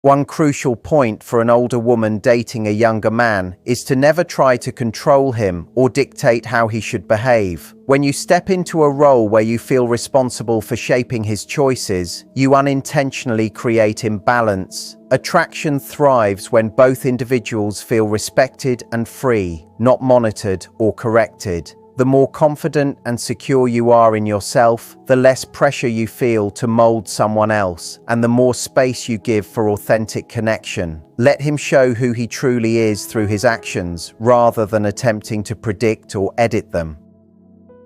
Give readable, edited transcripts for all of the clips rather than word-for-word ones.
One crucial point for an older woman dating a younger man is to never try to control him or dictate how he should behave. When you step into a role where you feel responsible for shaping his choices, you unintentionally create imbalance. Attraction thrives when both individuals feel respected and free, not monitored or corrected. The more confident and secure you are in yourself, the less pressure you feel to mold someone else, and the more space you give for authentic connection. Let him show who he truly is through his actions, rather than attempting to predict or edit them.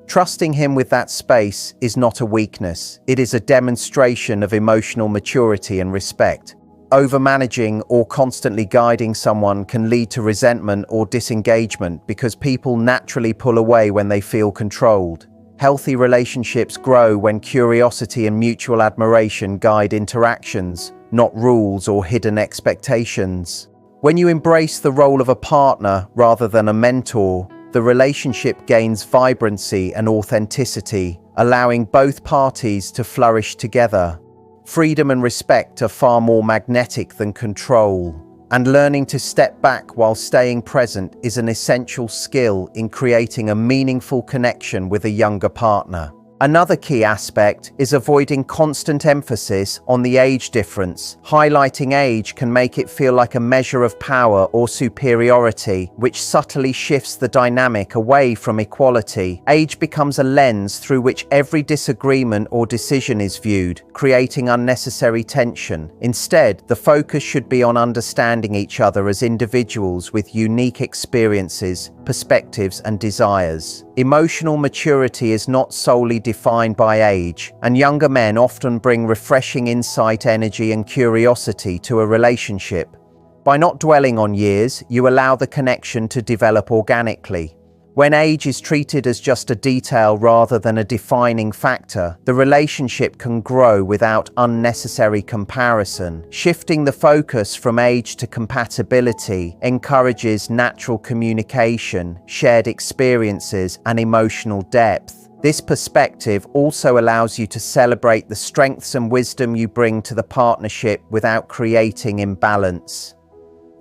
Trusting him with that space is not a weakness. It is a demonstration of emotional maturity and respect. Overmanaging or constantly guiding someone can lead to resentment or disengagement because people naturally pull away when they feel controlled. Healthy relationships grow when curiosity and mutual admiration guide interactions, not rules or hidden expectations. When you embrace the role of a partner rather than a mentor, the relationship gains vibrancy and authenticity, allowing both parties to flourish together. Freedom and respect are far more magnetic than control, and learning to step back while staying present is an essential skill in creating a meaningful connection with a younger partner. Another key aspect is avoiding constant emphasis on the age difference. Highlighting age can make it feel like a measure of power or superiority, which subtly shifts the dynamic away from equality. Age becomes a lens through which every disagreement or decision is viewed, creating unnecessary tension. Instead, the focus should be on understanding each other as individuals with unique experiences, perspectives, and desires. Emotional maturity is not solely defined by age, and younger men often bring refreshing insight, energy, and curiosity to a relationship. By not dwelling on years, you allow the connection to develop organically. When age is treated as just a detail rather than a defining factor, the relationship can grow without unnecessary comparison. Shifting the focus from age to compatibility encourages natural communication, shared experiences, and emotional depth. This perspective also allows you to celebrate the strengths and wisdom you bring to the partnership without creating imbalance.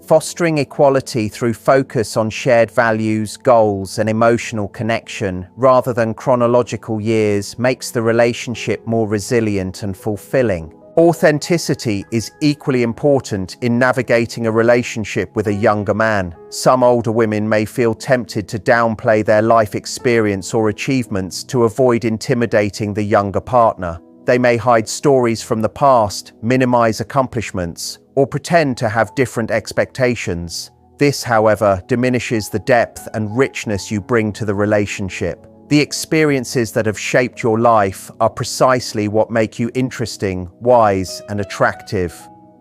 Fostering equality through focus on shared values, goals, and emotional connection, rather than chronological years, makes the relationship more resilient and fulfilling. Authenticity is equally important in navigating a relationship with a younger man. Some older women may feel tempted to downplay their life experience or achievements to avoid intimidating the younger partner. They may hide stories from the past, minimize accomplishments, or pretend to have different expectations. This, however, diminishes the depth and richness you bring to the relationship. The experiences that have shaped your life are precisely what make you interesting, wise, and attractive.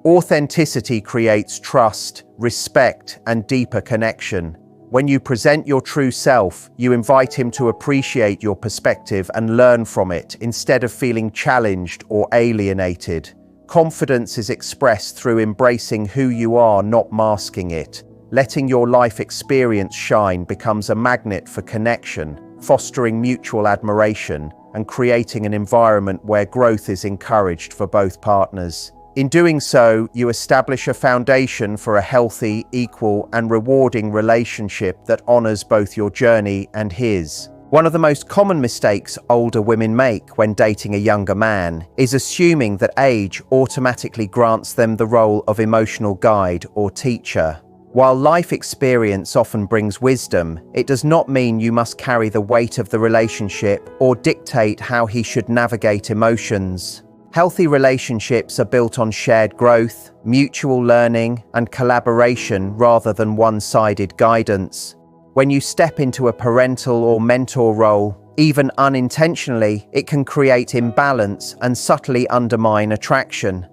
Authenticity creates trust, respect, and deeper connection. When you present your true self, you invite him to appreciate your perspective and learn from it instead of feeling challenged or alienated. Confidence is expressed through embracing who you are, not masking it. Letting your life experience shine becomes a magnet for connection, fostering mutual admiration and creating an environment where growth is encouraged for both partners. In doing so, you establish a foundation for a healthy, equal, and rewarding relationship that honors both your journey and his. One of the most common mistakes older women make when dating a younger man is assuming that age automatically grants them the role of emotional guide or teacher. While life experience often brings wisdom, it does not mean you must carry the weight of the relationship or dictate how he should navigate emotions. Healthy relationships are built on shared growth, mutual learning, and collaboration rather than one-sided guidance. When you step into a parental or mentor role, even unintentionally, it can create imbalance and subtly undermine attraction.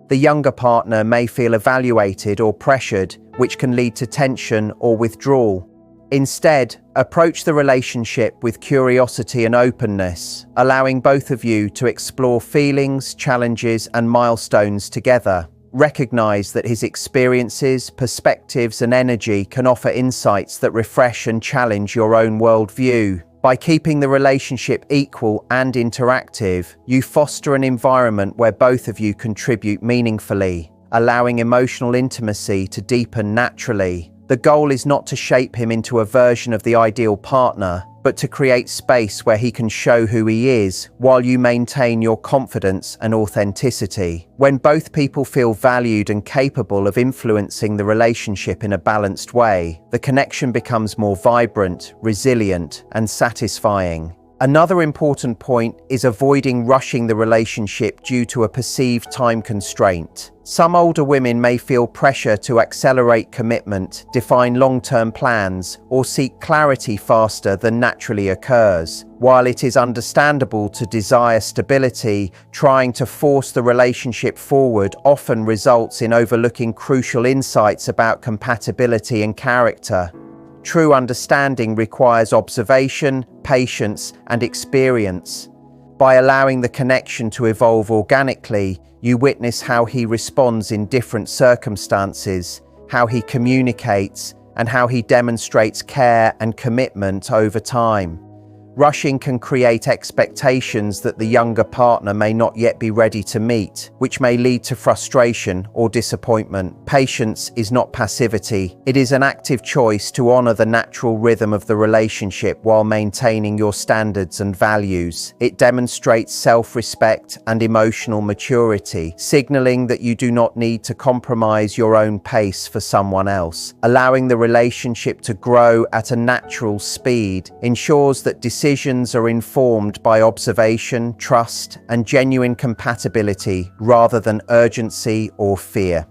The younger partner may feel evaluated or pressured, which can lead to tension or withdrawal. Instead, approach the relationship with curiosity and openness, allowing both of you to explore feelings, challenges, and milestones together. Recognize that his experiences, perspectives, and energy can offer insights that refresh and challenge your own worldview. By keeping the relationship equal and interactive, you foster an environment where both of you contribute meaningfully. allowing emotional intimacy to deepen naturally. The goal is not to shape him into a version of the ideal partner, but to create space where he can show who he is while you maintain your confidence and authenticity. When both people feel valued and capable of influencing the relationship in a balanced way, the connection becomes more vibrant, resilient, and satisfying. Another important point is avoiding rushing the relationship due to a perceived time constraint. Some older women may feel pressure to accelerate commitment, define long-term plans, or seek clarity faster than naturally occurs. While it is understandable to desire stability, trying to force the relationship forward often results in overlooking crucial insights about compatibility and character. True understanding requires observation, patience, and experience. By allowing the connection to evolve organically, you witness how he responds in different circumstances, how he communicates, and how he demonstrates care and commitment over time. Rushing can create expectations that the younger partner may not yet be ready to meet, which may lead to frustration or disappointment. Patience is not passivity. It is an active choice to honor the natural rhythm of the relationship while maintaining your standards and values. It demonstrates self-respect and emotional maturity, signaling that you do not need to compromise your own pace for someone else. Allowing the relationship to grow at a natural speed ensures that decisions are informed by observation, trust, and genuine compatibility rather than urgency or fear.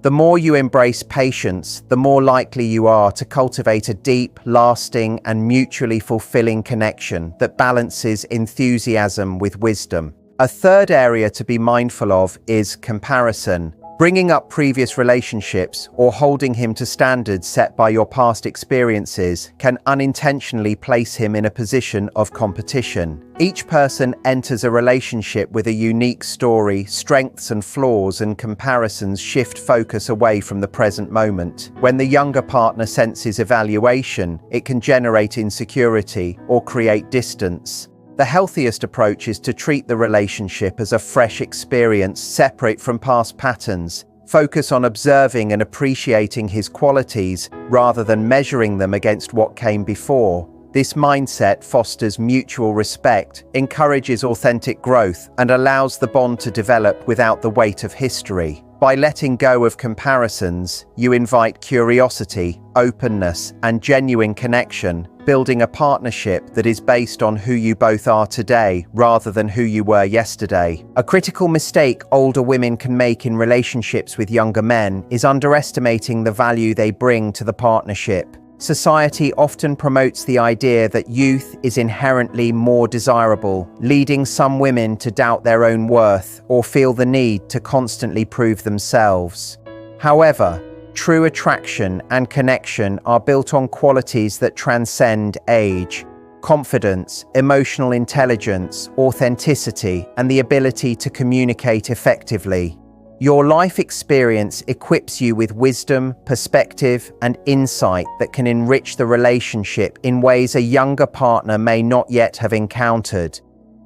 The more you embrace patience, the more likely you are to cultivate a deep, lasting, and mutually fulfilling connection that balances enthusiasm with wisdom. A third area to be mindful of is comparison. Bringing up previous relationships or holding him to standards set by your past experiences can unintentionally place him in a position of competition. Each person enters a relationship with a unique story, strengths and flaws, and comparisons shift focus away from the present moment. When the younger partner senses evaluation, it can generate insecurity or create distance. The healthiest approach is to treat the relationship as a fresh experience separate from past patterns. Focus on observing and appreciating his qualities rather than measuring them against what came before. This mindset fosters mutual respect, encourages authentic growth, and allows the bond to develop without the weight of history. By letting go of comparisons, you invite curiosity, openness, and genuine connection, building a partnership that is based on who you both are today rather than who you were yesterday. A critical mistake older women can make in relationships with younger men is underestimating the value they bring to the partnership. Society often promotes the idea that youth is inherently more desirable, leading some women to doubt their own worth or feel the need to constantly prove themselves. However, true attraction and connection are built on qualities that transcend age: confidence, emotional intelligence, authenticity, and the ability to communicate effectively. Your life experience equips you with wisdom, perspective, and insight that can enrich the relationship in ways a younger partner may not yet have encountered.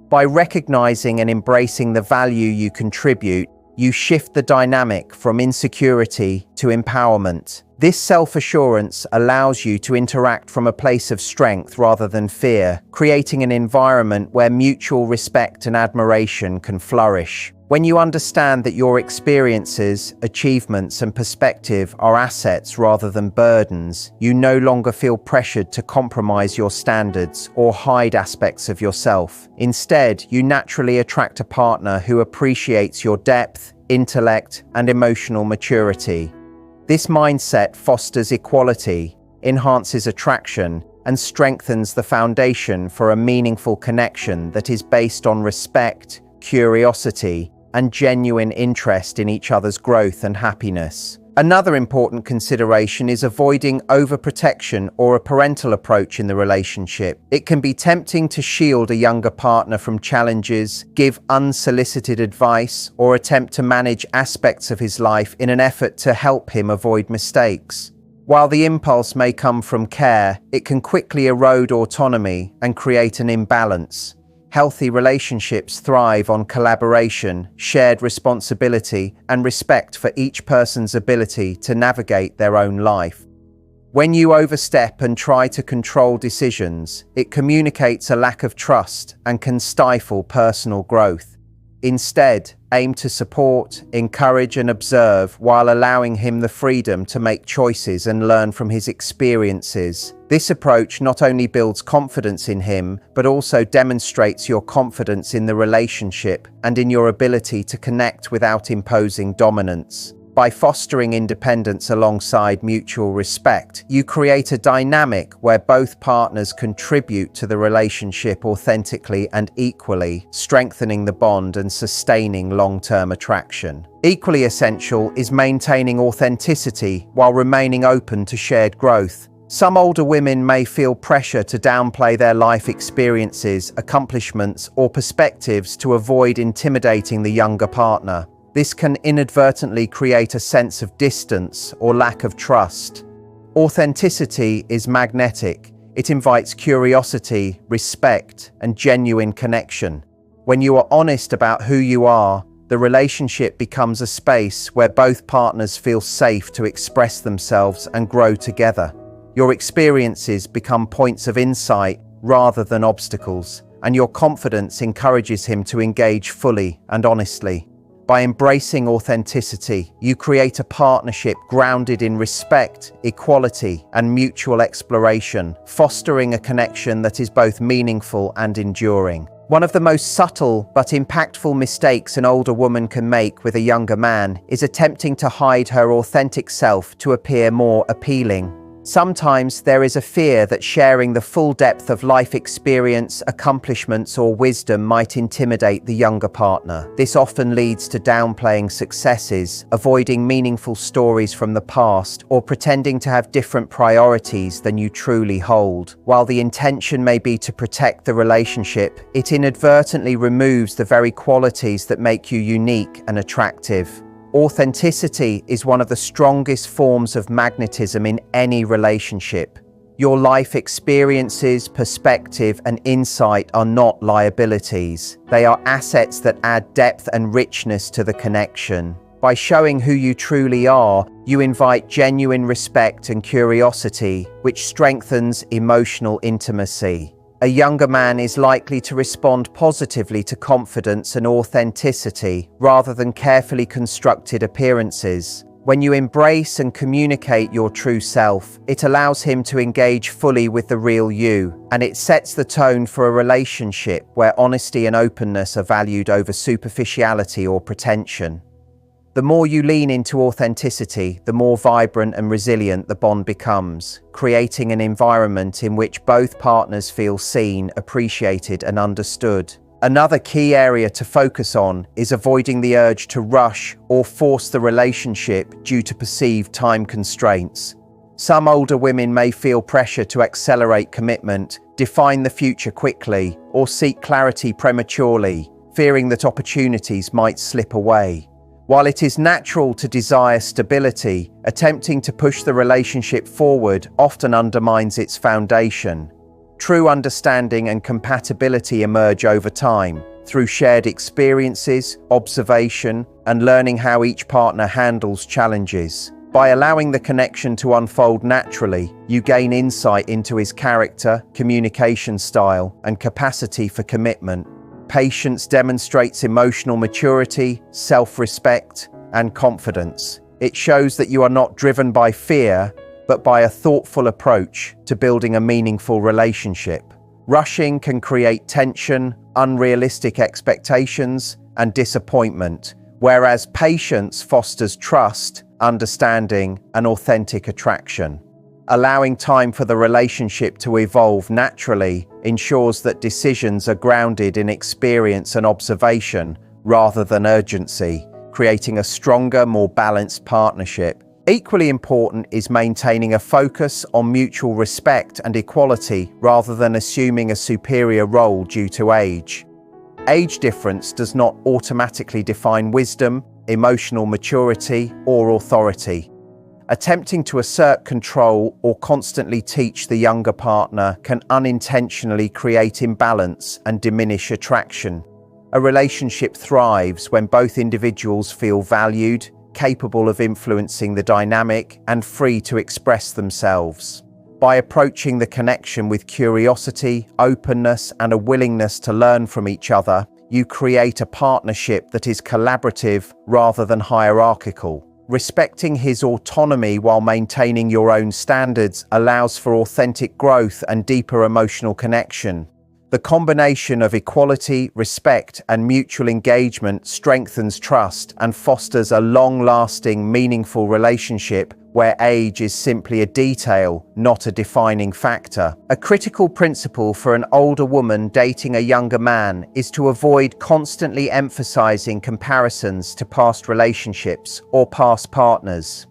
By recognizing and embracing the value you contribute, you shift the dynamic from insecurity to empowerment. This self-assurance allows you to interact from a place of strength rather than fear, creating an environment where mutual respect and admiration can flourish. When you understand that your experiences, achievements, and perspective are assets rather than burdens, you no longer feel pressured to compromise your standards or hide aspects of yourself. Instead, you naturally attract a partner who appreciates your depth, intellect, and emotional maturity. This mindset fosters equality, enhances attraction, and strengthens the foundation for a meaningful connection that is based on respect, curiosity, and genuine interest in each other's growth and happiness. Another important consideration is avoiding overprotection or a parental approach in the relationship. It can be tempting to shield a younger partner from challenges, give unsolicited advice, or attempt to manage aspects of his life in an effort to help him avoid mistakes. While the impulse may come from care, it can quickly erode autonomy and create an imbalance. Healthy relationships thrive on collaboration, shared responsibility, and respect for each person's ability to navigate their own life. When you overstep and try to control decisions, it communicates a lack of trust and can stifle personal growth. Instead, aim to support, encourage, and observe while allowing him the freedom to make choices and learn from his experiences. This approach not only builds confidence in him, but also demonstrates your confidence in the relationship and in your ability to connect without imposing dominance. By fostering independence alongside mutual respect, you create a dynamic where both partners contribute to the relationship authentically and equally, strengthening the bond and sustaining long-term attraction. Equally essential is maintaining authenticity while remaining open to shared growth. Some older women may feel pressure to downplay their life experiences, accomplishments, or perspectives to avoid intimidating the younger partner. This can inadvertently create a sense of distance or lack of trust. Authenticity is magnetic. It invites curiosity, respect, and genuine connection. When you are honest about who you are, the relationship becomes a space where both partners feel safe to express themselves and grow together. Your experiences become points of insight rather than obstacles, and your confidence encourages him to engage fully and honestly. By embracing authenticity, you create a partnership grounded in respect, equality, and mutual exploration, fostering a connection that is both meaningful and enduring. One of the most subtle but impactful mistakes an older woman can make with a younger man is attempting to hide her authentic self to appear more appealing. Sometimes there is a fear that sharing the full depth of life experience, accomplishments, or wisdom might intimidate the younger partner. This often leads to downplaying successes, avoiding meaningful stories from the past, or pretending to have different priorities than you truly hold. While the intention may be to protect the relationship, it inadvertently removes the very qualities that make you unique and attractive. Authenticity is one of the strongest forms of magnetism in any relationship. Your life experiences, perspective, and insight are not liabilities. They are assets that add depth and richness to the connection. By showing who you truly are, you invite genuine respect and curiosity, which strengthens emotional intimacy. A younger man is likely to respond positively to confidence and authenticity rather than carefully constructed appearances. When you embrace and communicate your true self, it allows him to engage fully with the real you, and it sets the tone for a relationship where honesty and openness are valued over superficiality or pretension. The more you lean into authenticity, the more vibrant and resilient the bond becomes, creating an environment in which both partners feel seen, appreciated, and understood. Another key area to focus on is avoiding the urge to rush or force the relationship due to perceived time constraints. Some older women may feel pressure to accelerate commitment, define the future quickly, or seek clarity prematurely, fearing that opportunities might slip away. While it is natural to desire stability, attempting to push the relationship forward often undermines its foundation. True understanding and compatibility emerge over time, through shared experiences, observation, and learning how each partner handles challenges. By allowing the connection to unfold naturally, you gain insight into his character, communication style, and capacity for commitment. Patience demonstrates emotional maturity, self-respect, and confidence. It shows that you are not driven by fear, but by a thoughtful approach to building a meaningful relationship. Rushing can create tension, unrealistic expectations, and disappointment, whereas patience fosters trust, understanding, and authentic attraction. Allowing time for the relationship to evolve naturally ensures that decisions are grounded in experience and observation rather than urgency, creating a stronger, more balanced partnership. Equally important is maintaining a focus on mutual respect and equality rather than assuming a superior role due to age. Age difference does not automatically define wisdom, emotional maturity, or authority. Attempting to assert control or constantly teach the younger partner can unintentionally create imbalance and diminish attraction. A relationship thrives when both individuals feel valued, capable of influencing the dynamic, and free to express themselves. By approaching the connection with curiosity, openness, and a willingness to learn from each other, you create a partnership that is collaborative rather than hierarchical. Respecting his autonomy while maintaining your own standards allows for authentic growth and deeper emotional connection. The combination of equality, respect, and mutual engagement strengthens trust and fosters a long-lasting, meaningful relationship where age is simply a detail, not a defining factor. A critical principle for an older woman dating a younger man is to avoid constantly emphasizing comparisons to past relationships or past partners.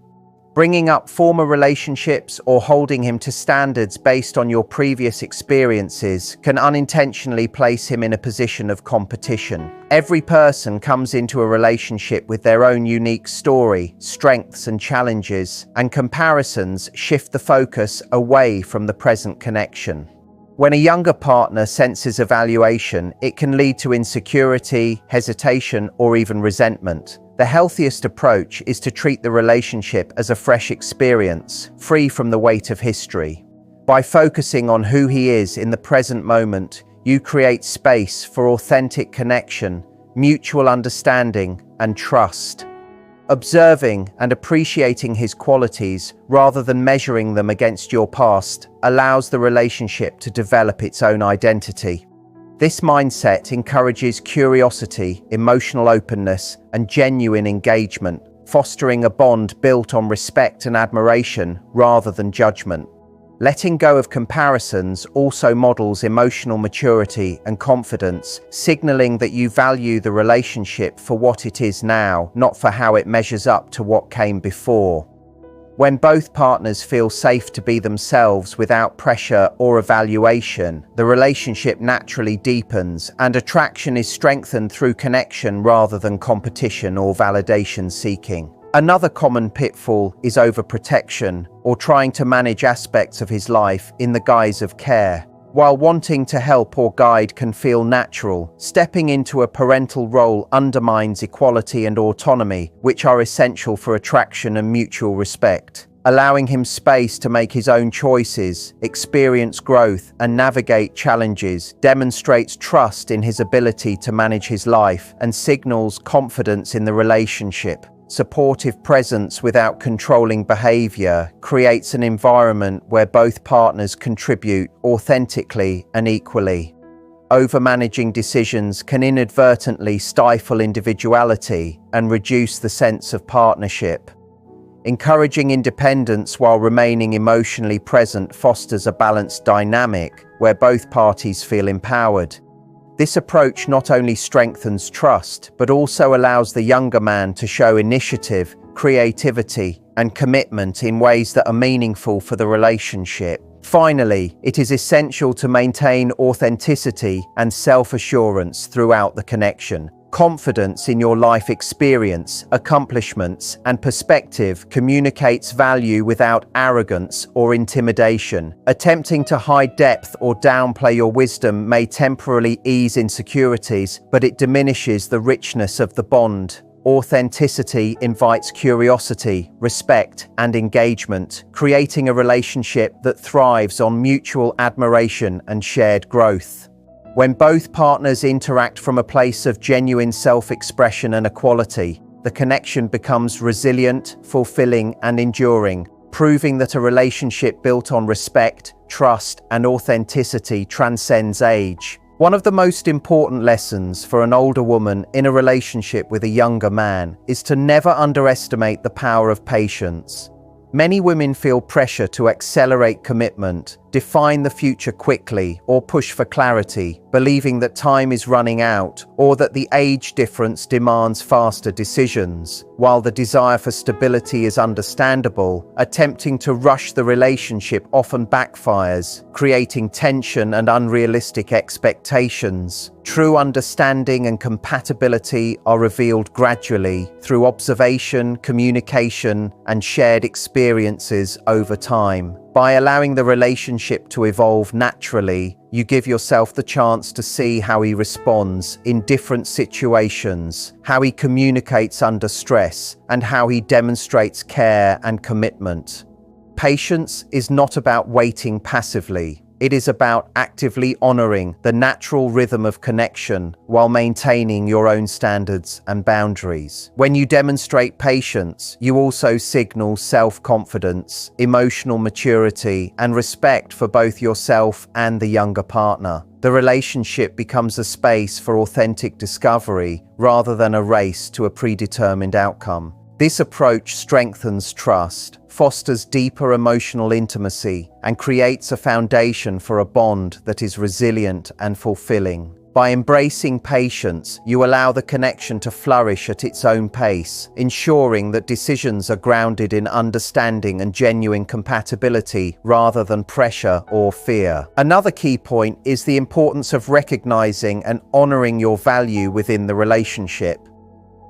Bringing up former relationships or holding him to standards based on your previous experiences can unintentionally place him in a position of competition. Every person comes into a relationship with their own unique story, strengths and challenges, and comparisons shift the focus away from the present connection. When a younger partner senses evaluation, it can lead to insecurity, hesitation, or even resentment. The healthiest approach is to treat the relationship as a fresh experience, free from the weight of history. By focusing on who he is in the present moment, you create space for authentic connection, mutual understanding, and trust. Observing and appreciating his qualities rather than measuring them against your past allows the relationship to develop its own identity. This mindset encourages curiosity, emotional openness, and genuine engagement, fostering a bond built on respect and admiration rather than judgment. Letting go of comparisons also models emotional maturity and confidence, signaling that you value the relationship for what it is now, not for how it measures up to what came before. When both partners feel safe to be themselves without pressure or evaluation, the relationship naturally deepens and attraction is strengthened through connection rather than competition or validation seeking. Another common pitfall is overprotection or trying to manage aspects of his life in the guise of care. While wanting to help or guide can feel natural, stepping into a parental role undermines equality and autonomy, which are essential for attraction and mutual respect. Allowing him space to make his own choices, experience growth, and navigate challenges demonstrates trust in his ability to manage his life and signals confidence in the relationship. Supportive presence without controlling behavior creates an environment where both partners contribute authentically and equally. Overmanaging decisions can inadvertently stifle individuality and reduce the sense of partnership. Encouraging independence while remaining emotionally present fosters a balanced dynamic where both parties feel empowered. This approach not only strengthens trust, but also allows the younger man to show initiative, creativity, and commitment in ways that are meaningful for the relationship. Finally, it is essential to maintain authenticity and self-assurance throughout the connection. Confidence in your life experience, accomplishments, and perspective communicates value without arrogance or intimidation. Attempting to hide depth or downplay your wisdom may temporarily ease insecurities, but it diminishes the richness of the bond. Authenticity invites curiosity, respect, and engagement, creating a relationship that thrives on mutual admiration and shared growth. When both partners interact from a place of genuine self-expression and equality, the connection becomes resilient, fulfilling, and enduring, proving that a relationship built on respect, trust, and authenticity transcends age. One of the most important lessons for an older woman in a relationship with a younger man is to never underestimate the power of patience. Many women feel pressure to accelerate commitment, define the future quickly, or push for clarity, believing that time is running out or that the age difference demands faster decisions. While the desire for stability is understandable, attempting to rush the relationship often backfires, creating tension and unrealistic expectations. True understanding and compatibility are revealed gradually through observation, communication, and shared experiences over time. By allowing the relationship to evolve naturally, you give yourself the chance to see how he responds in different situations, how he communicates under stress, and how he demonstrates care and commitment. Patience is not about waiting passively. It is about actively honoring the natural rhythm of connection while maintaining your own standards and boundaries. When you demonstrate patience, you also signal self-confidence, emotional maturity, and respect for both yourself and the younger partner. The relationship becomes a space for authentic discovery rather than a race to a predetermined outcome. This approach strengthens trust, fosters deeper emotional intimacy, and creates a foundation for a bond that is resilient and fulfilling. By embracing patience, you allow the connection to flourish at its own pace, ensuring that decisions are grounded in understanding and genuine compatibility rather than pressure or fear. Another key point is the importance of recognizing and honoring your value within the relationship.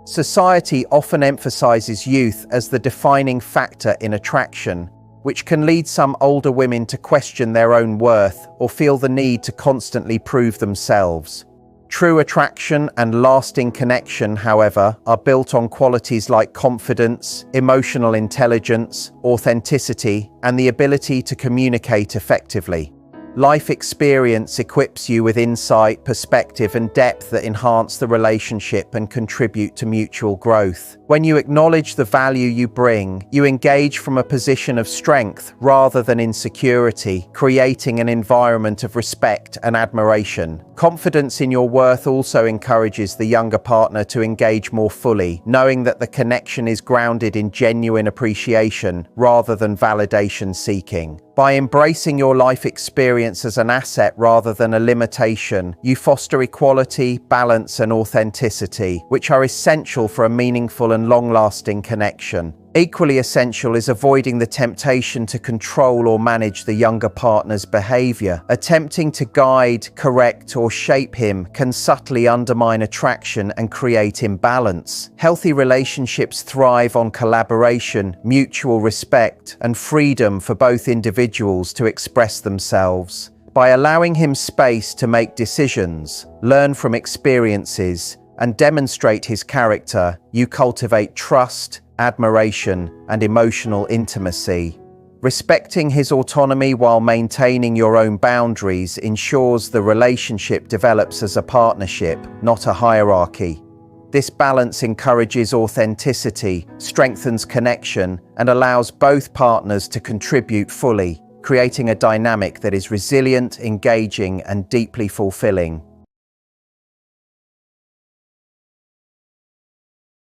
Society often emphasizes youth as the defining factor in attraction, which can lead some older women to question their own worth or feel the need to constantly prove themselves. True attraction and lasting connection, however, are built on qualities like confidence, emotional intelligence, authenticity, and the ability to communicate effectively. Life experience equips you with insight, perspective, and depth that enhance the relationship and contribute to mutual growth. When you acknowledge the value you bring, you engage from a position of strength rather than insecurity, creating an environment of respect and admiration. Confidence in your worth also encourages the younger partner to engage more fully, knowing that the connection is grounded in genuine appreciation rather than validation seeking. By embracing your life experience as an asset rather than a limitation, you foster equality, balance, and authenticity, which are essential for a meaningful and long-lasting connection. Equally essential is avoiding the temptation to control or manage the younger partner's behavior. Attempting to guide, correct, or shape him can subtly undermine attraction and create imbalance. Healthy relationships thrive on collaboration, mutual respect, and freedom for both individuals to express themselves. By allowing him space to make decisions, learn from experiences, and demonstrate his character, you cultivate trust, admiration, and emotional intimacy. Respecting his autonomy while maintaining your own boundaries ensures the relationship develops as a partnership, not a hierarchy. This balance encourages authenticity, strengthens connection, and allows both partners to contribute fully, creating a dynamic that is resilient, engaging, and deeply fulfilling.